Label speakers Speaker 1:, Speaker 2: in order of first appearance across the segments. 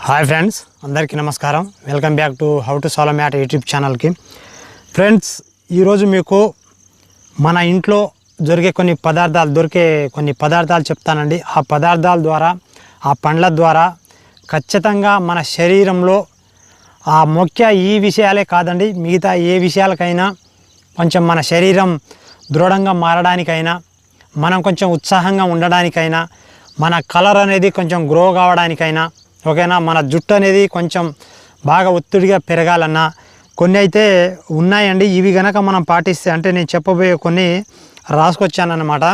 Speaker 1: Hi friends, అందరికీ నమస్కారం. Welcome back to how to solve matter YouTube ఛానల్కి. Friends, ఈరోజు మీకు మన ఇంట్లో దొరికే కొన్ని పదార్థాలు చెప్తానండి. ఆ పదార్థాల ద్వారా, ఆ పండ్ల ద్వారా ఖచ్చితంగా మన శరీరంలో ముఖ్య ఈ విషయాలే కాదండి, మిగతా ఏ విషయాలకైనా కొంచెం మన శరీరం దృఢంగా మారడానికైనా, మనం కొంచెం ఉత్సాహంగా ఉండడానికైనా, మన కలర్ అనేది కొంచెం గ్రో కావడానికైనా, ఓకేనా, మన జుట్టు అనేది కొంచెం బాగా ఒత్తిడిగా పెరగాలన్నా కొన్ని అయితే ఉన్నాయండి. ఇవి గనక మనం పాటిస్తే, అంటే నేను చెప్పబోయే కొన్ని రాసుకొచ్చానన్నమాట.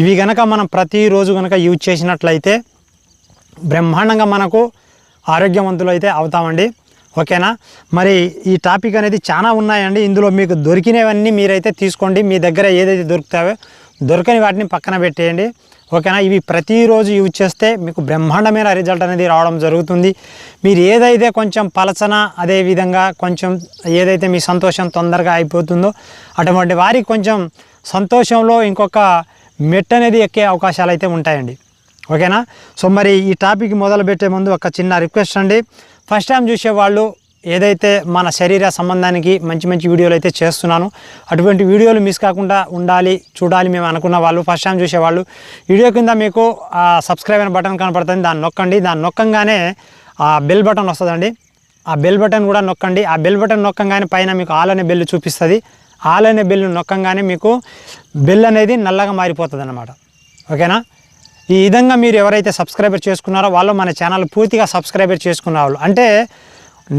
Speaker 1: ఇవి గనక మనం ప్రతిరోజు గనక యూజ్ చేసినట్లయితే బ్రహ్మాండంగా మనకు ఆరోగ్యవంతులు అయితే అవుతామండి. ఓకేనా. మరి ఈ టాపిక్ అనేది చాలా ఉన్నాయండి. ఇందులో మీకు దొరికినవన్నీ మీరైతే తీసుకోండి. మీ దగ్గర ఏదైతే దొరుకుతావో దొరకని వాటిని పక్కన పెట్టేయండి. ఓకేనా. ఇవి ప్రతిరోజు యూజ్ చేస్తే మీకు బ్రహ్మాండమైన రిజల్ట్ అనేది రావడం జరుగుతుంది. మీరు ఏదైతే కొంచెం పలచన, అదేవిధంగా కొంచెం ఏదైతే మీ సంతోషం తొందరగా అయిపోతుందో అటువంటి వారికి కొంచెం సంతోషంలో ఇంకొక మెట్టు అనేది ఎక్కే అవకాశాలు అయితే ఉంటాయండి. ఓకేనా. సో మరి ఈ టాపిక్ మొదలు పెట్టే ముందు ఒక చిన్న రిక్వెస్ట్ అండి. ఫస్ట్ టైం చూసేవాళ్ళు ఏదైతే మన శరీర సంబంధానికి మంచి మంచి వీడియోలు అయితే చేస్తున్నాను, అటువంటి వీడియోలు మిస్ కాకుండా చూడాలి మేము అనుకున్న వాళ్ళు, ఫస్ట్ టైం చూసేవాళ్ళు వీడియో కింద మీకు సబ్స్క్రైబ్ అనే బటన్ కనపడుతుంది, దాన్ని నొక్కండి. దాన్ని నొక్కంగానే ఆ బెల్ బటన్ వస్తుందండి, ఆ బెల్ బటన్ కూడా నొక్కండి. ఆ బెల్ బటన్ నొక్కంగానే పైన మీకు ఆల్ అనే బెల్ చూపిస్తుంది. ఆల్ అనే బెల్ నొక్కంగానే మీకు బెల్ అనేది నల్లగా మారిపోతుంది అన్నమాట. ఓకేనా. ఈ విధంగా మీరు ఎవరైతే సబ్స్క్రైబర్ చేసుకున్నారో వాళ్ళు మన ఛానల్ పూర్తిగా సబ్స్క్రైబర్ చేసుకున్న వాళ్ళు, అంటే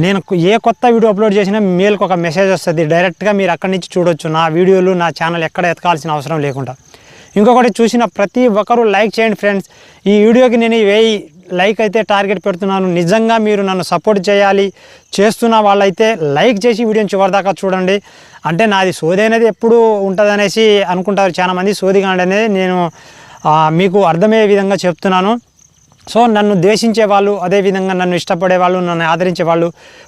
Speaker 1: నేను ఏ కొత్త వీడియో అప్లోడ్ చేసినా మెయిల్కి ఒక మెసేజ్ వస్తుంది, డైరెక్ట్గా మీరు అక్కడి నుంచి చూడొచ్చు నా వీడియోలు, నా ఛానల్ ఎక్కడ ఎతకాల్సిన అవసరం లేకుండా. ఇంకొకటి, చూసిన ప్రతి ఒక్కరూ లైక్ చేయండి ఫ్రెండ్స్. ఈ వీడియోకి నేను 1000 లైక్ అయితే టార్గెట్ పెడుతున్నాను. నిజంగా మీరు నన్ను సపోర్ట్ చేస్తున్న వాళ్ళైతే లైక్ చేసి వీడియోని చివరిదాకా చూడండి. అంటే నాది సోది అనేది ఎప్పుడు ఉంటుంది అనేసి అనుకుంటారు చాలామంది. సోదిగా అనేది నేను మీకు అర్థమయ్యే విధంగా చెప్తున్నాను. సో నన్ను ద్వేషించే వాళ్ళు, అదేవిధంగా నన్ను ఇష్టపడే వాళ్ళు, నన్ను ఆదరించే వాళ్ళు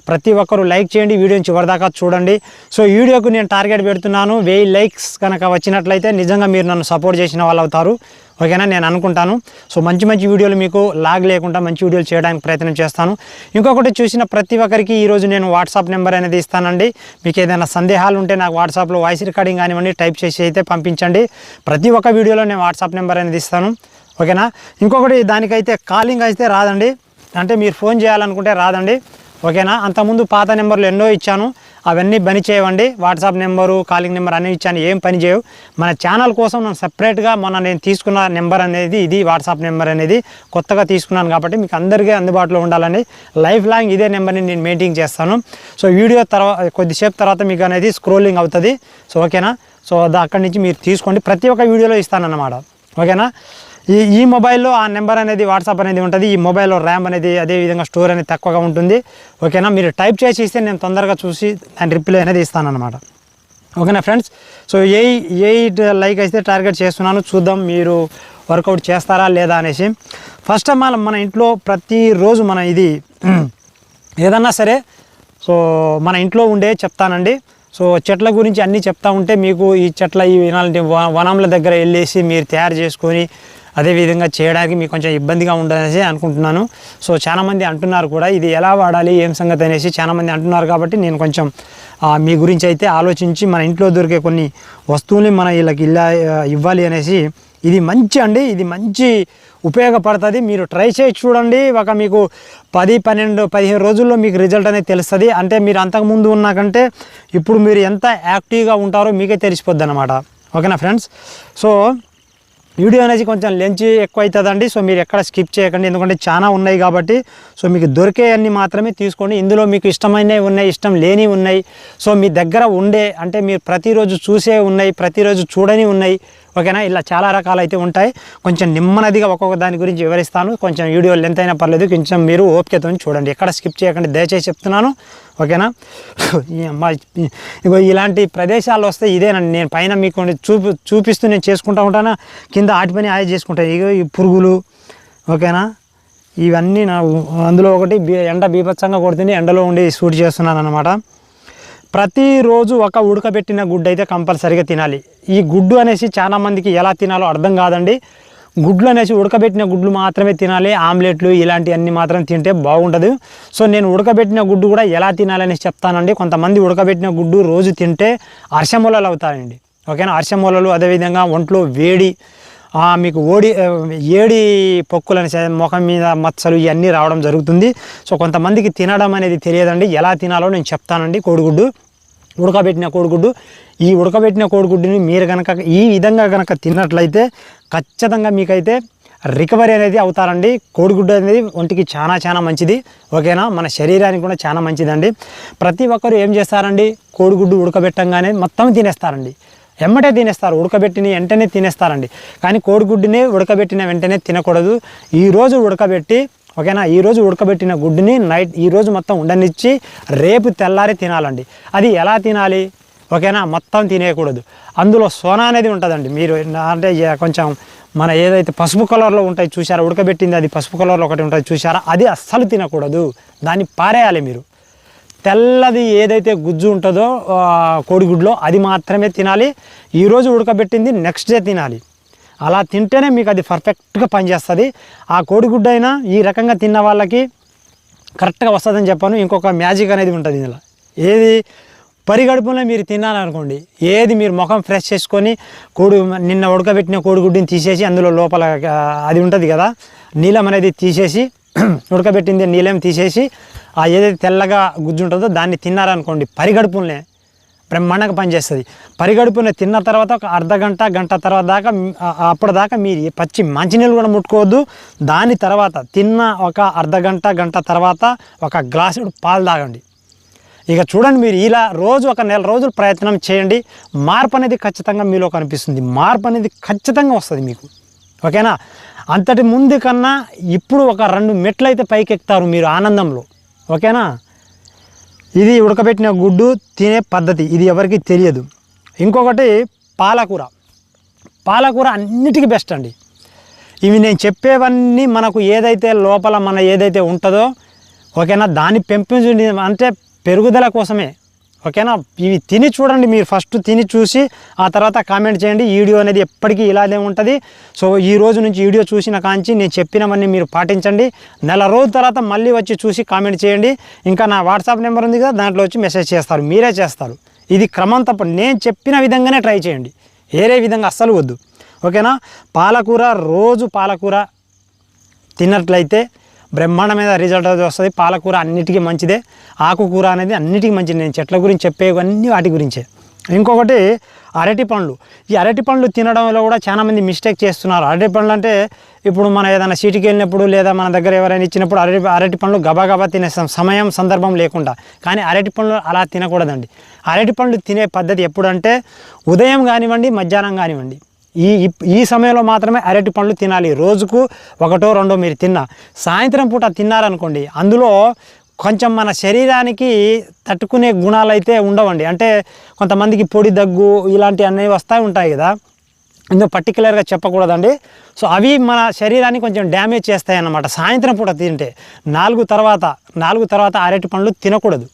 Speaker 1: ప్రతి ఒక్కరూ లైక్ చేయండి, వీడియోని చివరిదాకా చూడండి. సో ఈ వీడియోకు నేను టార్గెట్ పెడుతున్నాను. 1000 లైక్స్ కనుక వచ్చినట్లయితే నిజంగా మీరు నన్ను సపోర్ట్ చేసిన వాళ్ళు అవుతారు. ఓకేనా, నేను అనుకుంటాను. సో మంచి మంచి వీడియోలు మీకు లాగ్ లేకుండా మంచి వీడియోలు చేయడానికి ప్రయత్నం చేస్తాను. ఇంకొకటి, చూసిన ప్రతి ఒక్కరికి ఈరోజు నేను వాట్సాప్ నెంబర్ అనేది ఇస్తానండి. మీకు ఏదైనా సందేహాలు ఉంటే నాకు వాట్సాప్లో వాయిస్ రికార్డింగ్ కానివ్వండి టైప్ చేసి అయితే పంపించండి. ప్రతి ఒక్క వీడియోలో నేను వాట్సాప్ నెంబర్ అనేది ఇస్తాను. ఓకేనా. ఇంకొకటి, దానికైతే కాలింగ్ అయితే రాదండి, అంటే మీరు ఫోన్ చేయాలనుకుంటే రాదండి. ఓకేనా. అంతకుముందు పాత నెంబర్లు ఎన్నో ఇచ్చాను, అవన్నీ పని చేయవండి. వాట్సాప్ నెంబరు, కాలింగ్ నెంబర్ అన్నీ ఇచ్చాను, ఏం పని చేయవు. మన ఛానల్ కోసం నేను సపరేట్గా నేను తీసుకున్న నెంబర్ అనేది ఇది, వాట్సాప్ నెంబర్ అనేది కొత్తగా తీసుకున్నాను కాబట్టి మీకు అందరికీ అందుబాటులో ఉండాలని లైఫ్ లాంగ్ ఇదే నెంబర్ని నేను మెయింటైన్ చేస్తాను. సో వీడియో కొద్దిసేపు తర్వాత మీకు అనేది స్క్రోలింగ్ అవుతుంది. సో ఓకేనా. సో అక్కడి నుంచి మీరు తీసుకోండి, ప్రతి ఒక్క వీడియోలో ఇస్తానన్నమాట. ఓకేనా. ఈ మొబైల్లో ఆ నెంబర్ అనేది, వాట్సాప్ అనేది ఉంటుంది. ఈ మొబైల్లో ర్యామ్ అనేది, అదేవిధంగా స్టోర్ అనేది తక్కువగా ఉంటుంది. ఓకేనా. మీరు టైప్ చేసి ఇస్తే నేను తొందరగా చూసి దాని రిప్లై అనేది ఇస్తానన్నమాట. ఓకేనా ఫ్రెండ్స్. సో 8 లైక్ అయితే టార్గెట్ చేస్తున్నాను. చూద్దాం మీరు వర్కౌట్ చేస్తారా లేదా అనేసి. ఫస్ట్ ఆఫ్ ఆల్ మన ఇంట్లో ప్రతిరోజు మన ఇది ఏదన్నా సరే, సో మన ఇంట్లో ఉండే చెప్తానండి. సో చెట్ల గురించి అన్నీ చెప్తా ఉంటే మీకు ఈ ఇలాంటి వనంల దగ్గర వెళ్ళేసి మీరు తయారు చేసుకొని అదేవిధంగా చేయడానికి మీకు కొంచెం ఇబ్బందిగా ఉండదనేసి అనుకుంటున్నాను. సో చాలామంది అంటున్నారు కూడా ఇది ఎలా వాడాలి, ఏం సంగతి అనేసి చాలామంది అంటున్నారు. కాబట్టి నేను కొంచెం మీ గురించి అయితే ఆలోచించి మన ఇంట్లో దొరికే కొన్ని వస్తువుల్ని మన వీళ్ళకి ఇలా ఇవ్వాలి అనేసి. ఇది మంచి అండి, ఇది మంచి ఉపయోగపడుతుంది. మీరు ట్రై చేసి చూడండి. మీకు 10, 12, 15 రోజుల్లో మీకు రిజల్ట్ అనేది తెలుస్తుంది. అంటే మీరు అంతకుముందు ఉన్నాకంటే ఇప్పుడు మీరు ఎంత యాక్టివ్గా ఉంటారో మీకే తెలిసిపోద్ది అన్నమాట. ఓకేనా ఫ్రెండ్స్. సో వీడియో అనేది కొంచెం లెంత్ ఎక్కువ అవుతుందండి. సో మీరు ఎక్కడ స్కిప్ చేయకండి, ఎందుకంటే చాలా ఉన్నాయి కాబట్టి. సో మీకు దొరికే అన్ని మాత్రమే తీసుకోండి. ఇందులో మీకు ఇష్టమైనవి ఉన్నాయి, ఇష్టం లేని ఉన్నాయి. సో మీ దగ్గర ఉండే, అంటే మీరు ప్రతిరోజు చూసే ఉన్నాయి, ప్రతిరోజు చూడని ఉన్నాయి. ఓకేనా. ఇలా చాలా రకాలు అయితే ఉంటాయి. కొంచెం నెమ్మదిగా ఒక్కొక్క దాని గురించి వివరిస్తాను. కొంచెం వీడియో లెంత్ అయినా పర్లేదు, కొంచెం మీరు ఓపికతో చూడండి, ఎక్కడ స్కిప్ చేయకండి దయచేసి చెప్తున్నాను. ఓకేనా. ఇగో ఇలాంటి ప్రదేశాలు వస్తే ఇదేనండి, నేను పైన మీకు చూపిస్తూ నేను చేసుకుంటూ ఉంటాను, కింద ఆటి పని ఆయ చేసుకుంటాను. ఇగో ఈ పురుగులు. ఓకేనా. ఇవన్నీ అందులో ఒకటి ఎండ బీభత్సంగా కొడుతుంది, ఎండలో ఉండి షూట్ చేస్తున్నాను అన్నమాట. ప్రతిరోజు ఒక ఉడకబెట్టిన గుడ్డు అయితే కంపల్సరీగా తినాలి. ఈ గుడ్డు అనేసి చాలామందికి ఎలా తినాలో అర్థం కాదండి. గుడ్లు అనేసి ఉడకబెట్టిన గుడ్లు మాత్రమే తినాలి. ఆమ్లెట్లు ఇలాంటివన్నీ మాత్రం తింటే బాగుండదు. సో నేను ఉడకబెట్టిన గుడ్డు కూడా ఎలా తినాలని చెప్తానండి. కొంతమంది ఉడకబెట్టిన గుడ్డు రోజు తింటే అర్షమూలలు అవుతాయండి. ఓకేనా, అర్షమూలలు, అదేవిధంగా ఒంట్లో వేడి, మీకు ఏడి పొక్కులని ముఖం మీద మచ్చలు ఇవన్నీ రావడం జరుగుతుంది. సో కొంతమందికి తినడం అనేది తెలియదండి. ఎలా తినాలో నేను చెప్తానండి. కోడిగుడ్డు, ఉడకబెట్టిన కోడిగుడ్డు. ఈ ఉడకబెట్టిన కోడిగుడ్డుని మీరు కనుక ఈ విధంగా కనుక తిన్నట్లయితే ఖచ్చితంగా మీకైతే రికవరీ అనేది అవుతారండి. కోడిగుడ్డు అనేది ఒంటికి చాలా చాలా మంచిది. ఓకేనా, మన శరీరానికి కూడా చాలా మంచిదండి. ప్రతి ఒక్కరు ఏం చేస్తారండి, కోడిగుడ్డు ఉడకబెట్టంగానే మొత్తం తినేస్తారండి. ఎమ్మటే తినేస్తారు, ఉడకబెట్టిన వెంటనే తినేస్తారండి. కానీ కోడిగుడ్డుని ఉడకబెట్టిన వెంటనే తినకూడదు. ఈరోజు ఉడకబెట్టి, ఓకేనా, ఈరోజు ఉడకబెట్టిన గుడ్డుని ఈరోజు మొత్తం ఉండనిచ్చి రేపు తెల్లారి తినాలండి. అది ఎలా తినాలి, ఓకేనా, మొత్తం తినేయకూడదు. అందులో సోనా అనేది ఉంటుందండి. మీరు అంటే కొంచెం మన ఏదైతే పసుపు కలర్లో ఉంటాయి చూసారా, ఉడకబెట్టింది అది పసుపు కలర్లో ఒకటి ఉంటుంది చూసారా, అది అస్సలు తినకూడదు. దాన్ని పారేయాలి మీరు. తెల్లది ఏదైతే గుజ్జు ఉంటుందో కోడిగుడ్లో అది మాత్రమే తినాలి. ఈరోజు ఉడకబెట్టింది నెక్స్ట్ డే తినాలి. అలా తింటేనే మీకు అది పర్ఫెక్ట్గా పనిచేస్తుంది. ఆ కోడిగుడ్డు అయినా ఈ రకంగా తిన్న వాళ్ళకి కరెక్ట్గా వస్తుందని చెప్పాను. ఇంకొక మ్యాజిక్ అనేది ఉంటుంది ఇందులో. ఏది, పరిగడుపులో మీరు తిన్నారనుకోండి, ఏది మీరు ముఖం ఫ్రెష్ చేసుకొని నిన్న ఉడకబెట్టిన కోడిగుడ్డుని తీసేసి అందులో లోపల అది ఉంటుంది కదా నీలం అనేది తీసేసి, ఉడకబెట్టింది నీలం తీసేసి ఏదైతే తెల్లగా గుజ్జు ఉంటుందో దాన్ని తిన్నారనుకోండి, పరిగడుపులనే బ్రహ్మాండంగా పనిచేస్తుంది. పరిగడుపునే తిన్న తర్వాత ఒక గంట తర్వాత దాకా అప్పటిదాకా మీరు పచ్చి మంచినీళ్ళు కూడా ముట్టుకోవద్దు. దాని తర్వాత తిన్న ఒక గంట తర్వాత ఒక గ్లాసుడు పాలు తాగండి. ఇక చూడండి, మీరు ఇలా రోజు ఒక నెల రోజులు ప్రయత్నం చేయండి. మార్పు అనేది ఖచ్చితంగా మీలో కనిపిస్తుంది. మార్పు అనేది ఖచ్చితంగా వస్తుంది మీకు. ఓకేనా, అంతటి ముందు కన్నా ఇప్పుడు ఒక 2 మెట్లు అయితే పైకి ఎక్కుతారు మీరు ఆనందంలో. ఓకేనా, ఇది ఉడకబెట్టిన గుడ్డు తినే పద్ధతి, ఇది ఎవరికి తెలియదు. ఇంకొకటి పాలకూర. పాలకూర అన్నిటికీ బెస్ట్ అండి. ఇవి నేను చెప్పేవన్నీ మనకు ఏదైతే లోపల మన ఏదైతే ఉంటుందో, ఓకేనా, దాన్ని పెంపించండి, అంటే పెరుగుదల కోసమే. ఓకేనా, ఇవి తిని చూడండి. మీరు ఫస్ట్ తిని చూసి ఆ తర్వాత కామెంట్ చేయండి. ఈ వీడియో అనేది ఎప్పటికీ ఇలానే ఉంటుంది. సో ఈ రోజు నుంచి వీడియో చూసిన కాంచి నేను చెప్పినవన్నీ మీరు పాటించండి. నెల రోజుల తర్వాత మళ్ళీ వచ్చి చూసి కామెంట్ చేయండి. ఇంకా నా వాట్సాప్ నెంబర్ ఉంది కదా, దాంట్లో వచ్చి మెసేజ్ చేస్తారు, మీరే చేస్తారు. ఇది క్రమం తప్ప, నేను చెప్పిన విధంగానే ట్రై చేయండి, వేరే విధంగా అస్సలు వద్దు. ఓకేనా, పాలకూర, రోజు పాలకూర తిన్నట్లయితే బ్రహ్మాండమైన రిజల్ట్ అనేది వస్తుంది. పాలకూర అన్నిటికీ మంచిదే, ఆకుకూర అనేది అన్నిటికీ మంచిది. నేను చెట్ల గురించి చెప్పేవన్నీ వాటి గురించే. ఇంకొకటి అరటి పండ్లు. ఈ అరటి పండ్లు తినడంలో కూడా చాలామంది మిస్టేక్ చేస్తున్నారు. అరటి పండ్లు అంటే ఇప్పుడు మనం ఏదైనా సిటీకి వెళ్ళినప్పుడు లేదా మన దగ్గర ఎవరైనా ఇచ్చినప్పుడు అరటి పండ్లు గబా తినేస్తాం, సమయం సందర్భం లేకుండా. కానీ అరటి పండ్లు అలా తినకూడదండి. అరటి పండ్లు తినే పద్ధతి ఎప్పుడంటే ఉదయం కానివ్వండి, మధ్యాహ్నం కానివ్వండి, ఈ సమయంలో మాత్రమే అరటి పండ్లు తినాలి. రోజుకు 1-2 మీరు తిన్నా, సాయంత్రం పూట తిన్నారనుకోండి, అందులో కొంచెం మన శరీరానికి తట్టుకునే గుణాలు అయితే ఉండవండి. అంటే కొంతమందికి పొడి, దగ్గు ఇలాంటివి అన్నీ వస్తూ ఉంటాయి కదా, ఇందులో పర్టికులర్గా చెప్పకూడదండి. సో అవి మన శరీరాన్ని కొంచెం డ్యామేజ్ చేస్తాయి అన్నమాట. సాయంత్రం పూట తింటే 4 తర్వాత అరటి పండ్లు తినకూడదు.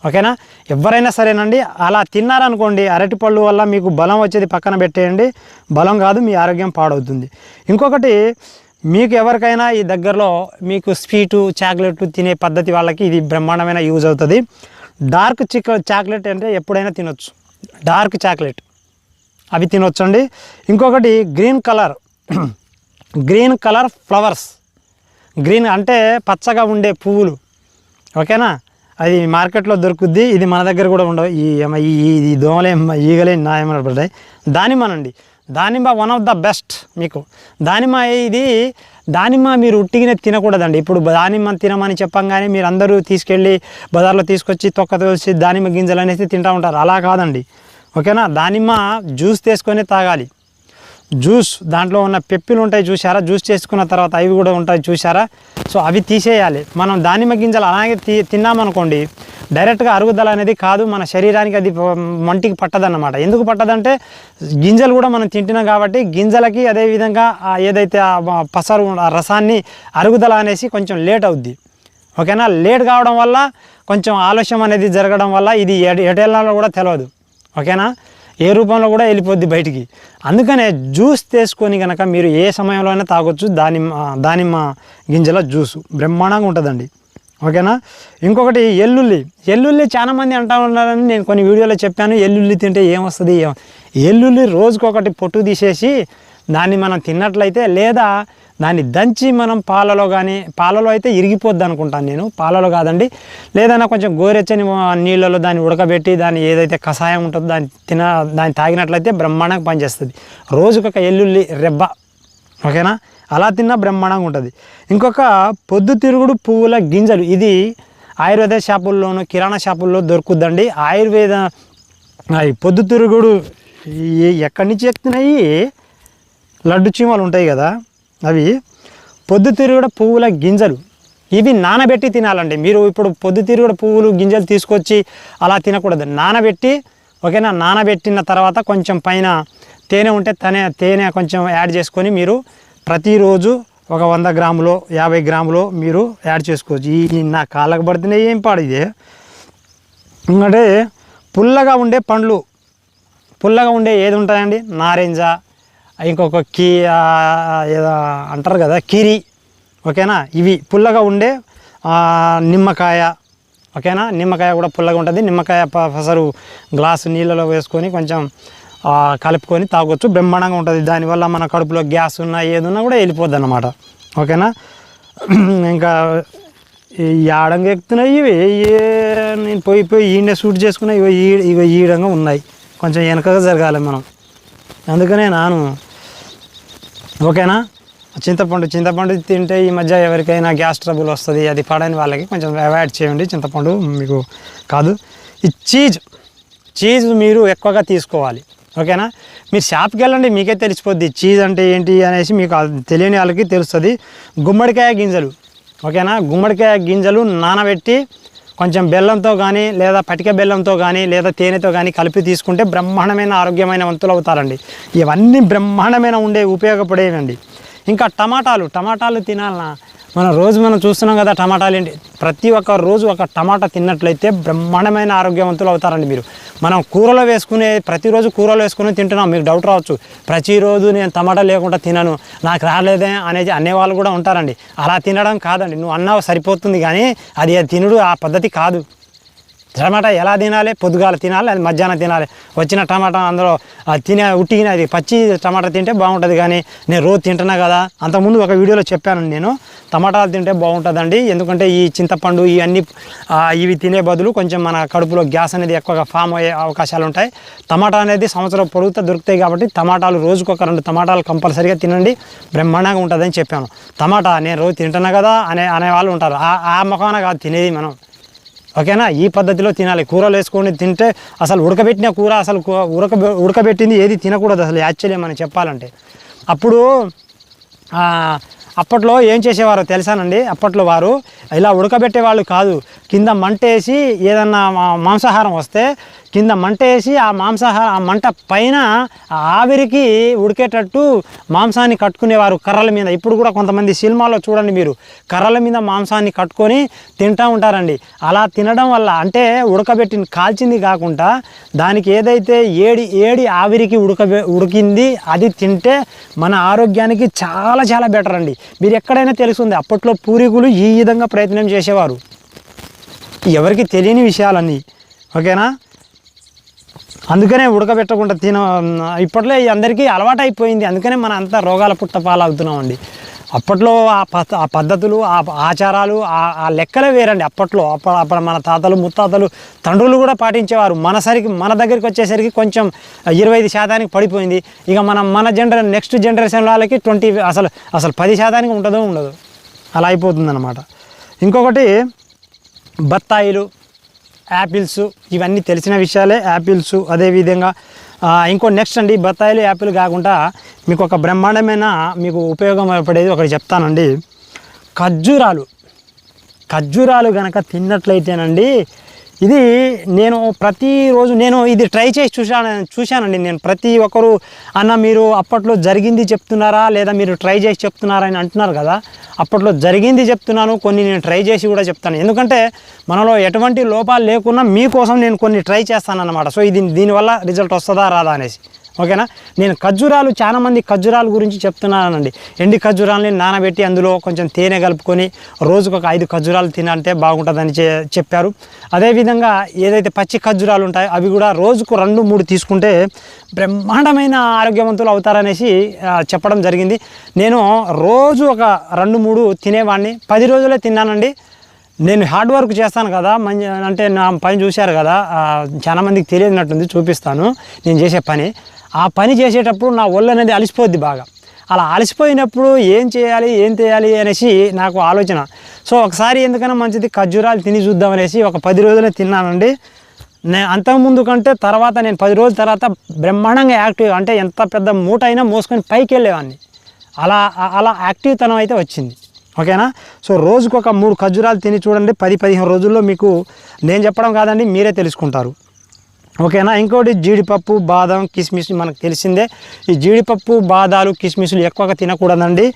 Speaker 1: ఓకేనా, ఎవరైనా సరేనండి. అలా తిన్నారనుకోండి, అరటిపళ్ళు వల్ల మీకు బలం వచ్చేది పక్కన పెట్టేయండి, బలం కాదు, మీ ఆరోగ్యం పాడవుతుంది. ఇంకొకటి, మీకు ఎవరికైనా ఈ దగ్గరలో మీకు స్వీటు, చాక్లెట్ తినే పద్ధతి వాళ్ళకి ఇది బ్రహ్మాండమైన యూజ్ అవుతుంది. డార్క్ చాక్లెట్ అంటే ఎప్పుడైనా తినొచ్చు, డార్క్ చాక్లెట్ అవి తినొచ్చండి. ఇంకొకటి గ్రీన్ కలర్ ఫ్లవర్స్, గ్రీన్ అంటే పచ్చగా ఉండే పువ్వులు. ఓకేనా, అది మార్కెట్లో దొరుకుద్ది, ఇది మన దగ్గర కూడా ఉండవు. ఈ దోమలే ఈగలే ఏమైనా పడ్డాయి. దానిమ్మనండి, దానిమ్మ వన్ ఆఫ్ ద బెస్ట్. మీకు దానిమ్మ మీరు ఉట్టిగానే తినకూడదండి. ఇప్పుడు దానిమ్మ తినమని చెప్పంగానే మీరు అందరూ తీసుకెళ్ళి బజార్లో తీసుకొచ్చి తొక్క తోసి దానిమ్మ గింజలు అనేసి తింటూ ఉంటారు. అలా కాదండి. ఓకేనా, దానిమ్మ జ్యూస్ తీసుకొని తాగాలి. జ్యూస్ దాంట్లో ఉన్న పెప్పులు ఉంటాయి చూసారా, జ్యూస్ చేసుకున్న తర్వాత అవి కూడా ఉంటాయి చూసారా, సో అవి తీసేయాలి. మనం దానిమ్మ గింజలు అలాగే తిన్నామనుకోండి, డైరెక్ట్గా అరుగుదల అనేది కాదు, మన శరీరానికి అది మంటికి పట్టదన్నమాట. ఎందుకు పట్టదంటే గింజలు కూడా మనం తింటున్నాం కాబట్టి గింజలకి అదేవిధంగా ఏదైతే పసరు రసాన్ని అరుగుదల అనేసి కొంచెం లేట్ అవుద్ది. ఓకేనా, లేట్ కావడం వల్ల కొంచెం ఆలస్యం అనేది జరగడం వల్ల ఇది ఎటెళ్ళాలో కూడా తెలియదు. ఓకేనా, ఏ రూపంలో కూడా వెళ్ళిపోద్ది బయటికి. అందుకనే జ్యూస్ తీసుకొని కనుక మీరు ఏ సమయంలో అయినా తాగొచ్చు. దానిమ్మ గింజల జ్యూసు బ్రహ్మాండంగా ఉంటుందండి. ఓకేనా. ఇంకొకటి ఎల్లుల్లి చాలామంది అంటూ ఉన్నారని నేను కొన్ని వీడియోలో చెప్పాను. ఎల్లుల్లి తింటే ఏమొస్తుంది ఎల్లుల్లి రోజుకొకటి పొట్టు తీసేసి దాన్ని మనం తిన్నట్లయితే, లేదా దాన్ని దంచి మనం పాలలో అయితే ఇరిగిపోద్ది అనుకుంటాను నేను, పాలలో కాదండి, లేదన్నా కొంచెం గోరెచ్చని నీళ్ళలో దాన్ని ఉడకబెట్టి దాన్ని ఏదైతే కషాయం ఉంటుందో దాన్ని తాగినట్లయితే బ్రహ్మాండంగా పనిచేస్తుంది. రోజుకొక ఎల్లుల్లి రెబ్బ. ఓకేనా. అలా తిన్నా బ్రహ్మాండంగా ఉంటుంది. ఇంకొక పొద్దుతిరుగుడు పువ్వుల గింజలు, ఇది ఆయుర్వేద షాపుల్లోనూ కిరాణా షాపుల్లో దొరుకుద్దండి. పొద్దుతిరుగుడు ఎక్కడి నుంచి ఎక్కుతున్నాయి, లడ్డు చీమలు ఉంటాయి కదా, అవి పొద్దుతిరుగుడు పువ్వుల గింజలు. ఇవి నానబెట్టి తినాలండి. మీరు ఇప్పుడు పొద్దుతిరుగుడు పువ్వులు గింజలు తీసుకొచ్చి అలా తినకూడదు, నానబెట్టి. ఓకేనా. నానబెట్టిన తర్వాత కొంచెం పైన తేనె ఉంటే తేనె కొంచెం యాడ్ చేసుకొని మీరు ప్రతిరోజు ఒక 100 గ్రాములో 50 గ్రాములో మీరు యాడ్ చేసుకోవచ్చు. ఈ నా కాళ్ళకు పడుతున్నాయి ఏం పాడు ఇది. ఎందుకంటే పుల్లగా ఉండే పండ్లు, పుల్లగా ఉండే ఏది ఉంటాయండి, నారింజ, ఇంకొక ఏదో అంటారు కదా కిరి. ఓకేనా. ఇవి పుల్లగా ఉండే నిమ్మకాయ. ఓకేనా. నిమ్మకాయ కూడా పుల్లగా ఉంటుంది. నిమ్మకాయ పసరు గ్లాసు నీళ్ళలో వేసుకొని కొంచెం కలుపుకొని తాగొచ్చు, బ్రహ్మాండంగా ఉంటుంది. దానివల్ల మన కడుపులో గ్యాస్ ఉన్నా ఏదున్నా కూడా వెళ్ళిపోద్ది అన్నమాట. ఓకేనా. ఇంకా ఈ ఆడంగా ఎక్కుతున్నాయి ఇవి. నేను పోయి ఈయన షూట్ చేసుకున్నా ఇవి ఈడంగా ఉన్నాయి, కొంచెం వెనకగా జరగాలి మనం. అందుకనే నాను. ఓకేనా. చింతపండు తింటే ఈ మధ్య ఎవరికైనా గ్యాస్ ట్రబుల్ వస్తుంది, అది పడని వాళ్ళకి కొంచెం అవాయిడ్ చేయండి. చింతపండు మీకు కాదు. ఈ చీజ్ మీరు ఎక్కువగా తీసుకోవాలి. ఓకేనా. మీరు షాప్కి వెళ్ళండి, మీకే తెలిసిపోద్ది చీజ్ అంటే ఏంటి అనేసి. మీకు తెలియని వాళ్ళకి తెలుస్తుంది. గుమ్మడికాయ గింజలు. ఓకేనా. గుమ్మడికాయ గింజలు నానబెట్టి కొంచెం బెల్లంతో కానీ, లేదా పటిక బెల్లంతో కానీ, లేదా తేనెతో కానీ కలిపి తీసుకుంటే బ్రహ్మాండమైన ఆరోగ్యమైన వంతులు అవుతారండి. ఇవన్నీ బ్రహ్మాండమైన ఉపయోగపడేవండి. ఇంకా టమాటాలు తినాలన్నా మనం చూస్తున్నాం కదా, టమాటాలు ఏంటి, ప్రతి ఒక్క రోజు ఒక టమాటా తిన్నట్లయితే బ్రహ్మాండమైన ఆరోగ్యవంతులు అవుతారండి మీరు. మనం ప్రతిరోజు కూరలో వేసుకుని తింటున్నాం. మీకు డౌట్ రావచ్చు, ప్రతిరోజు నేను టమాటా లేకుండా తినను, నాకు రాలేదే అనేవాళ్ళు కూడా ఉంటారండి. అలా తినడం కాదండి. నువ్వు అన్నావు సరిపోతుంది, కానీ అది తినుడు ఆ పద్ధతి కాదు. టమాటా ఎలా తినాలి, పొద్దుగాల తినాలి, అది మధ్యాహ్నం తినాలి. వచ్చిన టమాటా అందులో ఉట్టిగిన అది పచ్చి టమాటా తింటే బాగుంటుంది. కానీ నేను రోజు తింటున్నా కదా, అంతకుముందు ఒక వీడియోలో చెప్పాను నేను, టమాటాలు తింటే బాగుంటుందండి. ఎందుకంటే ఈ చింతపండు ఇవి తినే బదులు కొంచెం మన కడుపులో గ్యాస్ అనేది ఎక్కువగా ఫామ్ అయ్యే అవకాశాలు ఉంటాయి. టమాటా అనేది సంవత్సరం పొడుగుతా దొరుకుతాయి కాబట్టి రోజుకు ఒక 2 టమాటాలు కంపల్సరీగా తినండి, బ్రహ్మాండంగా ఉంటుందని చెప్పాను. టమాటా నేను రోజు తింటున్నా కదా అనే వాళ్ళు ఉంటారు. ఆ ముఖాన కాదు తినేది మనం. ఓకేనా. ఈ పద్ధతిలో తినాలి. కూరలు వేసుకొని తింటే అసలు ఉడకబెట్టిన కూర, అసలు ఉడకబెట్టింది ఏది తినకూడదు అసలు యాక్చువల్లీ మనం చెప్పాలంటే. అప్పట్లో ఏం చేసేవారో తెలుసానండి. అప్పట్లో వారు ఇలా ఉడకబెట్టే వాళ్ళు కాదు, కింద మంట వేసి ఏదన్నా మాంసాహారం వస్తే కింద మంట వేసి ఆ మంట పైన ఆవిరికి ఉడికేటట్టు మాంసాన్ని కట్టుకునేవారు కర్రల మీద. ఇప్పుడు కూడా కొంతమంది సినిమాలో చూడండి మీరు, కర్రల మీద మాంసాన్ని కట్టుకొని తింటూ ఉంటారండి. అలా తినడం వల్ల అంటే కాల్చింది కాకుండా దానికి ఏదైతే ఏడి ఆవిరికి ఉడికింది అది తింటే మన ఆరోగ్యానికి చాలా చాలా బెటర్ అండి. మీరు ఎక్కడైనా తెలుస్తుంది, అప్పట్లో పూర్వీకులు ఈ విధంగా ప్రయత్నం చేసేవారు. ఎవరికి తెలియని విషయాలన్నీ. ఓకేనా. అందుకనే ఉడకబెట్టకుండా ఇప్పట్లో అందరికీ అలవాటు అయిపోయింది. అందుకనే మన అంతా రోగాల పుట్టపాలవుతున్నామండి. అప్పట్లో ఆ పద్ధతులు, ఆ ఆచారాలు, ఆ లెక్కలే వేరండి. అప్పట్లో అప్పుడు మన తాతలు ముత్తాతలు తండ్రులు కూడా పాటించేవారు. మన దగ్గరికి వచ్చేసరికి కొంచెం 25% పడిపోయింది. ఇక నెక్స్ట్ జనరేషన్ వాళ్ళకి 20 అసలు 10% ఉండదు అలా అయిపోతుందన్నమాట. ఇంకొకటి బత్తాయిలు, యాపిల్స్, ఇవన్నీ తెలిసిన విషయాలే. యాపిల్స్ అదేవిధంగా ఇంకో నెక్స్ట్ అండి, బత్తాయిలు యాపిల్ కాకుండా మీకు ఒక బ్రహ్మాండమైన మీకు ఉపయోగపడేది ఒకటి చెప్తానండి. ఖర్జూరాలు కనుక తిన్నట్లయితేనండి ఇది నేను ప్రతిరోజు నేను ఇది ట్రై చేసి చూశానండి. నేను ప్రతి ఒక్కరు అన్న మీరు అప్పట్లో జరిగింది చెప్తున్నారా లేదా మీరు ట్రై చేసి చెప్తున్నారా అని అంటున్నారు కదా. అప్పట్లో జరిగింది చెప్తున్నాను, కొన్ని నేను ట్రై చేసి కూడా చెప్తాను. ఎందుకంటే మనలో ఎటువంటి లోపాలు లేకున్నా మీకోసం నేను కొన్ని ట్రై చేస్తాను అన్నమాట. సో దీనివల్ల రిజల్ట్ వస్తుందా రాదా అనేసి. ఓకేనా. నేను ఖర్జూరాలు చాలామంది ఖర్జూరాల గురించి చెప్తున్నానండి. ఎండి ఖర్జూరాలని నానబెట్టి అందులో కొంచెం తేనె కలుపుకొని రోజుకు ఒక 5 ఖర్జూరాలు తినంటే బాగుంటుందని చెప్పారు. అదేవిధంగా ఏదైతే పచ్చి ఖర్జూరాలు ఉంటాయో అవి కూడా రోజుకు 2-3 తీసుకుంటే బ్రహ్మాండమైన ఆరోగ్యవంతులు అవుతారనేసి చెప్పడం జరిగింది. నేను రోజు ఒక 2-3 తినేవాడిని. 10 రోజులే తిన్నానండి. నేను హార్డ్ వర్క్ చేస్తాను కదా, అంటే నా పని చూశారు కదా, చాలామందికి తెలియనట్టుంది, చూపిస్తాను నేను చేసే పని. ఆ పని చేసేటప్పుడు నా ఒళ్ళు అనేది అలసిపోద్ది బాగా. అలా అలసిపోయినప్పుడు ఏం చేయాలి అనేసి నాకు ఆలోచన. సో ఒకసారి ఎందుకైనా మంచిది ఖర్జూరాలు తిని చూద్దామనేసి ఒక 10 రోజులే తిన్నానండి. నేను అంతకుముందు కంటే తర్వాత నేను 10 రోజుల తర్వాత బ్రహ్మాండంగా యాక్టివ్, అంటే ఎంత పెద్ద మూట అయినా మోసుకొని పైకి వెళ్ళేవాడిని. అలా యాక్టివ్ తనం అయితే వచ్చింది. ఓకేనా. సో రోజుకు ఒక 3 ఖర్జూరాలు తిని చూడండి. 10-15 రోజుల్లో మీకు నేను చెప్పడం కాదండి, మీరే తెలుసుకుంటారు. ఓకేనా. ఇంకోటి జీడిపప్పు, బాదం, కిస్మిస్ మనకు తెలిసిందే. ఈ జీడిపప్పు, బాదాలు, కిస్మిస్లు ఎక్కువగా తినకూడదండి.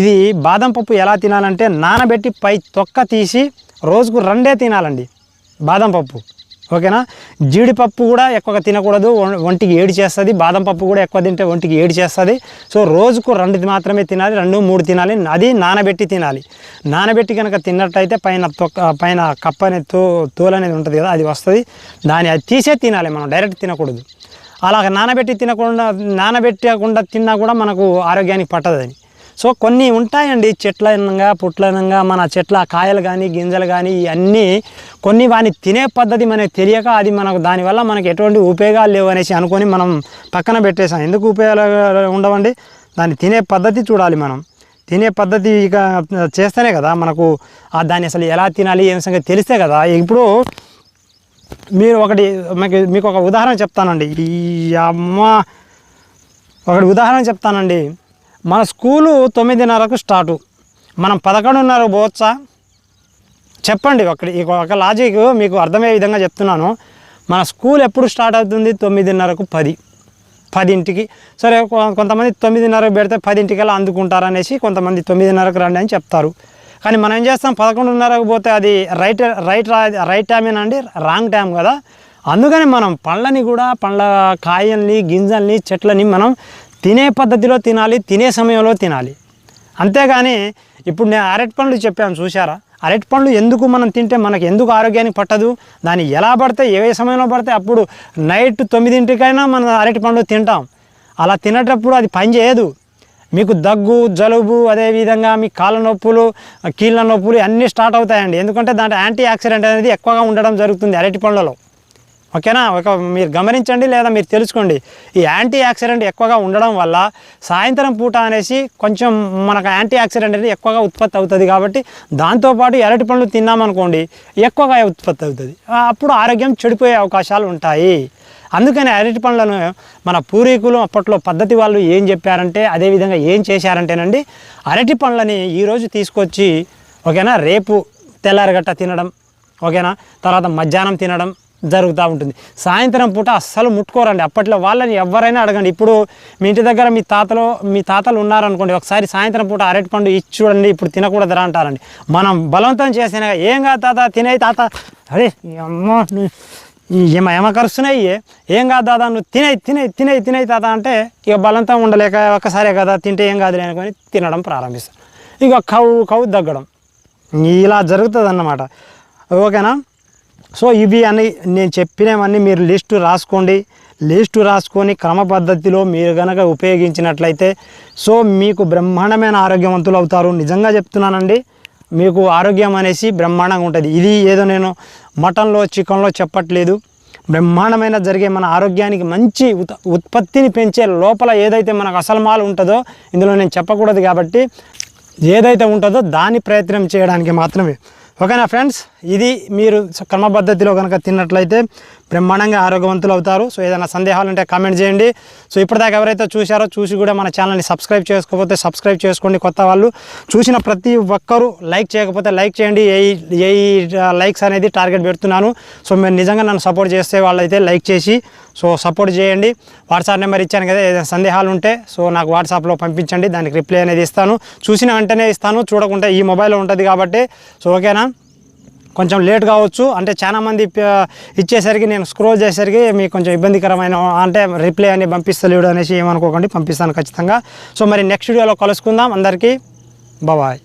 Speaker 1: ఇది బాదం పప్పు ఎలా తినాలంటే నానబెట్టి పై తొక్క తీసి రోజుకు 2 తినాలండి బాదం పప్పు. ఓకేనా. జీడిపప్పు కూడా ఎక్కువగా తినకూడదు, ఒంటికి ఏడి చేస్తుంది. బాదం పప్పు కూడా ఎక్కువ తింటే ఒంటికి ఏడి చేస్తుంది. సో రోజుకు 2 మాత్రమే తినాలి, 2-3 తినాలి. అది నానబెట్టి తినాలి. నానబెట్టి కనుక తిన్నట్టయితే పైన కప్ప అనేది తోలు అనేది ఉంటుంది కదా, అది వస్తుంది. అది తీసే తినాలి, మనం డైరెక్ట్ తినకూడదు. అలా నానబెట్టకుండా తిన్నా కూడా మనకు ఆరోగ్యానికి పట్టదు అని. సో కొన్ని ఉంటాయండి, చెట్లనంగా పుట్లనంగా మన చెట్ల కాయలు కానీ గింజలు కానీ ఇవన్నీ కొన్ని వాని తినే పద్ధతి మనకు తెలియక అది మనకు దానివల్ల మనకు ఎటువంటి ఉపయోగాలు లేవు అనేసి అనుకొని మనం పక్కన పెట్టేసాం. ఎందుకు ఉపయోగాలు ఉండవండి, దాన్ని తినే పద్ధతి చూడాలి. మనం తినే పద్ధతి ఇక చేస్తేనే కదా మనకు దాన్ని అసలు ఎలా తినాలి ఏం సంగతి తెలిస్తే కదా. ఇప్పుడు మీరు మీకు ఒక ఉదాహరణ చెప్తానండి. ఉదాహరణ చెప్తానండి. మన స్కూలు 9:30కు స్టార్టు, మనం 11:30 పోవచ్చా చెప్పండి. ఒక లాజిక్ మీకు అర్థమయ్యే విధంగా చెప్తున్నాను. మన స్కూల్ ఎప్పుడు స్టార్ట్ అవుతుంది? 9:30కు 10ంటికి. సరే, కొంతమంది 9:30 పెడితే 10ంటికల్లా అందుకుంటారనేసి కొంతమంది 9:30కు రండి అని చెప్తారు. కానీ మనం ఏం చేస్తాం, 11:30కు పోతే అది రైట్ టైమేనండి, రాంగ్ టైం కదా. అందుకని మనం పండ్లని కూడా, పండ్ల కాయల్ని, గింజల్ని, చెట్లని మనం తినే పద్ధతిలో తినాలి, తినే సమయంలో తినాలి. అంతేగాని ఇప్పుడు నేను అరటి పండ్లు చెప్పాను చూసారా, అరటి పండ్లు ఎందుకు మనం తింటే మనకు ఎందుకు ఆరోగ్యానికి పట్టదు, దాన్ని ఎలా పడితే ఏ సమయంలో పడితే అప్పుడు నైట్ 9ంటికైనా మనం అరటి పండ్లు తింటాం. అలా తినేటప్పుడు అది పని చేయదు. మీకు దగ్గు, జలుబు, అదేవిధంగా మీ కాళ్ళ నొప్పులు, కీళ్ళ నొప్పులు అన్నీ స్టార్ట్ అవుతాయండి. ఎందుకంటే దాంట్లో యాంటీ ఆక్సిడెంట్ అనేది ఎక్కువగా ఉండడం జరుగుతుంది అరటి పండ్లలో. ఓకేనా. మీరు గమనించండి లేదా మీరు తెలుసుకోండి. ఈ యాంటీ ఆక్సిడెంట్ ఎక్కువగా ఉండడం వల్ల సాయంత్రం పూట అనేసి కొంచెం మనకు యాంటీ ఆక్సిడెంట్ అనేది ఎక్కువగా ఉత్పత్తి అవుతుంది. కాబట్టి దాంతోపాటు అరటి పండ్లు తిన్నామనుకోండి ఎక్కువగా ఉత్పత్తి అవుతుంది. అప్పుడు ఆరోగ్యం చెడిపోయే అవకాశాలు ఉంటాయి. అందుకని అరటి పండ్లను మన పూర్వీకులు అప్పట్లో పద్ధతి వాళ్ళు ఏం చెప్పారంటే, అదేవిధంగా ఏం చేశారంటేనండి, అరటి పండ్లని ఈరోజు తీసుకొచ్చి ఓకేనా రేపు తెల్లారగట్ట తినడం, ఓకేనా, తర్వాత మధ్యాహ్నం తినడం జరుగుతూ ఉంటుంది. సాయంత్రం పూట అస్సలు ముట్టుకోరండి. అప్పట్లో వాళ్ళని ఎవరైనా అడగండి. ఇప్పుడు మీ ఇంటి దగ్గర మీ తాతలు ఉన్నారనుకోండి, ఒకసారి సాయంత్రం పూట అరటి పండు ఇచ్చి చూడండి, ఇప్పుడు తినకూడదురా అంటారండి. మనం బలవంతం చేసినా ఏం కాదు తాత తినే తాత, అరే అమ్మో ఏమ కరుస్తున్నాయి, ఏం కాదు దాదా నువ్వు తినే తాత అంటే ఇక బలంతం ఉండలేక ఒక్కసారే కదా తింటే ఏం కాదులే అనుకొని తినడం ప్రారంభిస్తాం. ఇక కవ్వు దగ్గడం ఇలా జరుగుతుంది అన్నమాట. ఓకేనా. సో ఇవి అన్నీ నేను చెప్పినవన్నీ మీరు లిస్టు రాసుకొని క్రమ పద్ధతిలో మీరు కనుక ఉపయోగించినట్లయితే సో మీకు బ్రహ్మాండమైన ఆరోగ్యవంతులు అవుతారు. నిజంగా చెప్తున్నానండి, మీకు ఆరోగ్యం అనేసి బ్రహ్మాండంగా ఉంటుంది. ఇది ఏదో నేను మటన్లో చికెన్లో చెప్పట్లేదు. బ్రహ్మాండమైన జరిగే మన ఆరోగ్యానికి మంచి ఉత్పత్తిని పెంచే లోపల ఏదైతే మనకు అసలు మాలు ఉంటుందో ఇందులో నేను చెప్పకూడదు కాబట్టి ఏదైతే ఉంటుందో దాన్ని ప్రయత్నం చేయడానికి మాత్రమే. ఓకేనా ఫ్రెండ్స్, ఇది మీరు క్రమ పద్ధతిలో కనుక తిన్నట్లయితే బ్రహ్మాండంగా ఆరోగ్యవంతులు అవుతారు. సో ఏదైనా సందేహాలు ఉంటే కామెంట్ చేయండి. సో ఇప్పటిదాకా ఎవరైతే చూశారో చూసి కూడా మన ఛానల్ని సబ్స్క్రైబ్ చేసుకోకపోతే సబ్స్క్రైబ్ చేసుకోండి. కొత్త వాళ్ళు చూసిన ప్రతి ఒక్కరూ లైక్ చేయకపోతే లైక్ చేయండి. ఏ లైక్స్ అనేది టార్గెట్ పెడుతున్నాను. సో మీరు నిజంగా నన్ను సపోర్ట్ చేస్తే వాళ్ళైతే లైక్ చేసి సో సపోర్ట్ చేయండి. వాట్సాప్ నెంబర్ ఇచ్చాను కదా, ఏదైనా సందేహాలు ఉంటే సో నాకు వాట్సాప్లో పంపించండి, దానికి రిప్లై అనేది ఇస్తాను. చూసిన వెంటనే ఇస్తాను, చూడకుంటే ఈ మొబైల్లో ఉంటుంది కాబట్టి. సో ఓకేనా, కొంచెం లేట్ కావచ్చు, అంటే చాలామంది ఇచ్చేసరికి నేను స్క్రోల్ చేసేసరికి మీకు కొంచెం ఇబ్బందికరమైన అంటే రిప్లై అని పంపిస్తలేడు అనేసి ఏమనుకోకండి, పంపిస్తాను ఖచ్చితంగా. సో మరి నెక్స్ట్ వీడియోలో కలుసుకుందాం. అందరికీ బాయ్.